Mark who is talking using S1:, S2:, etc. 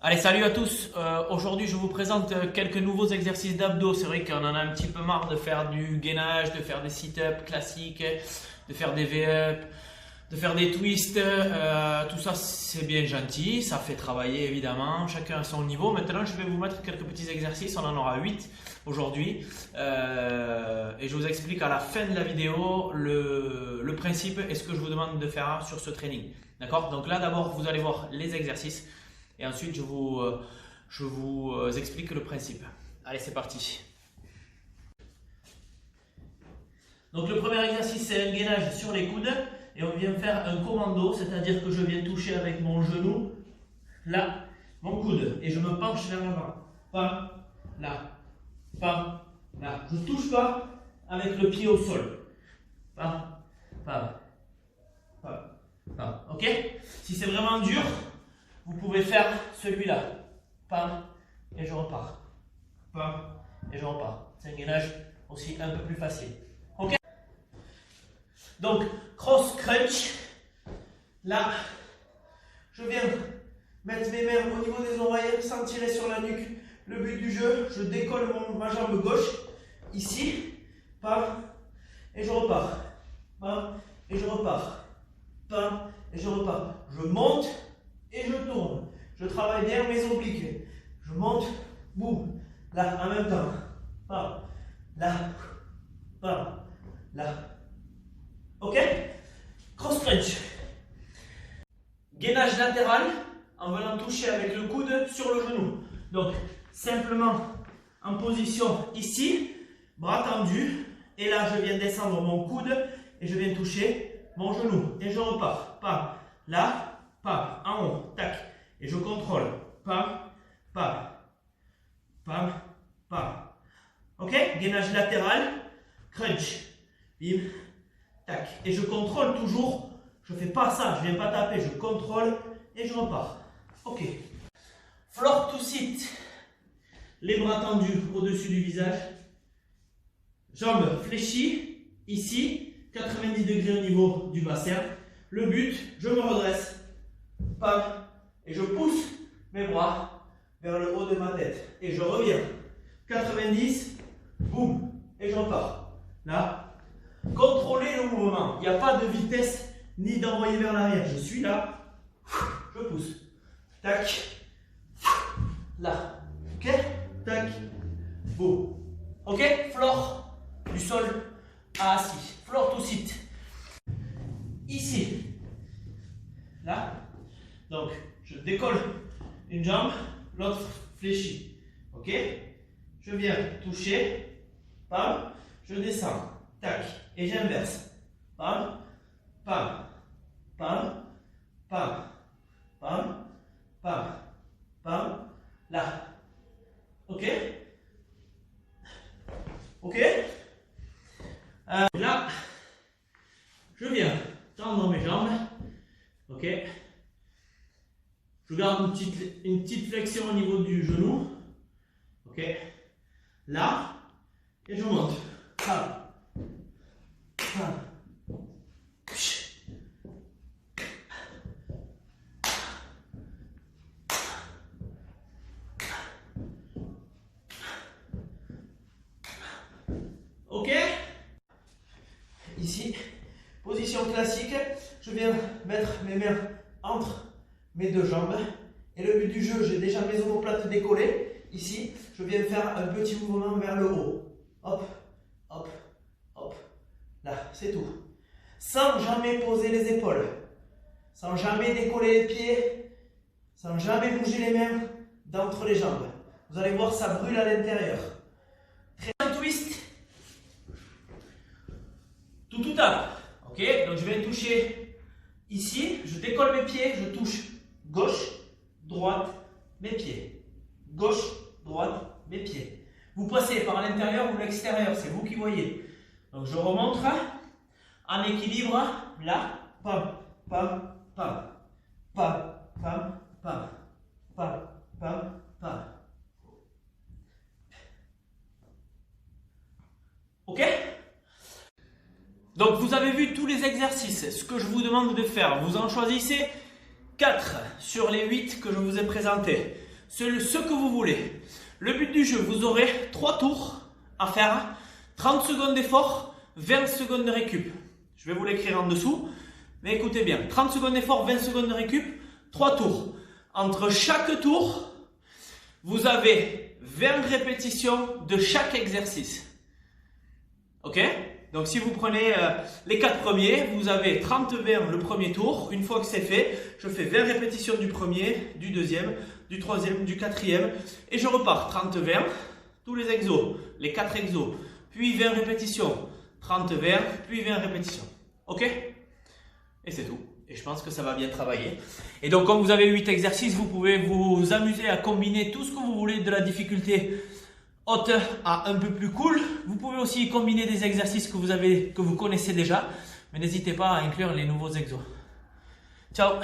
S1: Allez, salut à tous. Aujourd'hui, je vous présente quelques nouveaux exercices d'abdos. C'est vrai qu'on en a un petit peu marre de faire du gainage, de faire des sit-ups classiques, de faire des V-up, de faire des twists. Tout ça, c'est bien gentil. Ça fait travailler évidemment. Chacun à son niveau. Maintenant, je vais vous mettre quelques petits exercices. On en aura 8 aujourd'hui. Et je vous explique à la fin de la vidéo le principe et ce que je vous demande de faire sur ce training. D'accord? Donc là, d'abord, vous allez voir les exercices. Et ensuite, je vous explique le principe. Allez, c'est parti. Donc, le premier exercice, c'est un gainage sur les coudes. Et on vient faire un commando, c'est-à-dire que je viens toucher avec mon genou, là, mon coude. Et je me penche vers l'avant. Pam, là, pam, là. Je ne touche pas avec le pied au sol. Pam, pam, pam, pam. Ok? Si c'est vraiment dur, vous pouvez faire celui-là. Pam, et je repars. Pam, et je repars. C'est un gainage aussi un peu plus facile. Ok? Donc, cross crunch. Là, je viens mettre mes mains au niveau des oreilles sans tirer sur la nuque. Le but du jeu, je décolle ma jambe gauche. Ici. Pam, et je repars. Pam, et je repars. Pam, et je repars. Je monte. Et je tourne. Je travaille bien mes obliques. Je monte, boum, là, en même temps. Pam, là, pam, là. Ok? Cross crunch. Gainage latéral en venant toucher avec le coude sur le genou. Donc, simplement en position ici, bras tendus. Et là, je viens descendre mon coude et je viens toucher mon genou. Et je repars. Pam, là. Pam, en haut, tac, et je contrôle, pam, pam, pam, pam. Ok? Gainage latéral, crunch, bim, tac. Et je contrôle toujours, je ne fais pas ça, je ne viens pas taper, je contrôle et je repars. Ok. Floor to sit, les bras tendus au-dessus du visage, jambes fléchies, ici, 90 degrés au niveau du bassin. Le but, je me redresse. Pam, et je pousse mes bras vers le haut de ma tête. Et je reviens. 90, boum, et je repars. Là, contrôlez le mouvement. Il n'y a pas de vitesse ni d'envoyer vers l'arrière. Je suis là, je pousse. Tac, là. Ok? Tac, boum. Ok? Floor, du sol à assis. Floor to sit. Ici. Là. Donc, je décolle une jambe, l'autre fléchit. Ok? Je viens toucher, pam, je descends, tac, et j'inverse. Pam, pam, pam, pam, pam, pam, pam, là. Ok? Ok? Là, je viens tendre mes jambes. Ok? Je garde une petite flexion au niveau du genou. Ok? Là. Et je monte. Pam. Pam. Ok? Ici, position classique. Je viens mettre mes mains entre mes deux jambes. Et le but du jeu, j'ai déjà mes omoplates décollées. Ici, je viens faire un petit mouvement vers le haut. Hop, hop, hop. Là, c'est tout. Sans jamais poser les épaules. Sans jamais décoller les pieds. Sans jamais bouger les mains d'entre les jambes. Vous allez voir, ça brûle à l'intérieur. Très twist. Tout tape. Ok, donc je viens toucher ici. Je décolle mes pieds, je touche gauche, droite, mes pieds. Gauche, droite, mes pieds. Vous passez par l'intérieur ou l'extérieur, c'est vous qui voyez. Donc je remonte en équilibre, là, pam, pam, pam, pam, pam, pam, pam, pam, pam. Ok? Donc vous avez vu tous les exercices. Ce que je vous demande de faire, vous en choisissez 4 sur les 8 que je vous ai présentés. ce que vous voulez. Le but du jeu, vous aurez 3 tours à faire, 30 secondes d'effort, 20 secondes de récup. Je vais vous l'écrire en dessous, mais écoutez bien, 30 secondes d'effort, 20 secondes de récup, 3 tours. Entre chaque tour, vous avez 20 répétitions de chaque exercice. Ok? Donc si vous prenez les 4 premiers, vous avez 30-20 le premier tour. Une fois que c'est fait, je fais 20 répétitions du premier, du deuxième, du troisième, du quatrième. Et je repars 30-20, tous les exos, les 4 exos. Puis 20 répétitions, 30-20, puis 20 répétitions. Ok? Et c'est tout. Et je pense que ça va bien travailler. Et donc comme vous avez 8 exercices, vous pouvez vous amuser à combiner tout ce que vous voulez de la difficulté haute à un peu plus cool. Vous pouvez aussi combiner des exercices que vous connaissez déjà, mais n'hésitez pas à inclure les nouveaux exos. Ciao!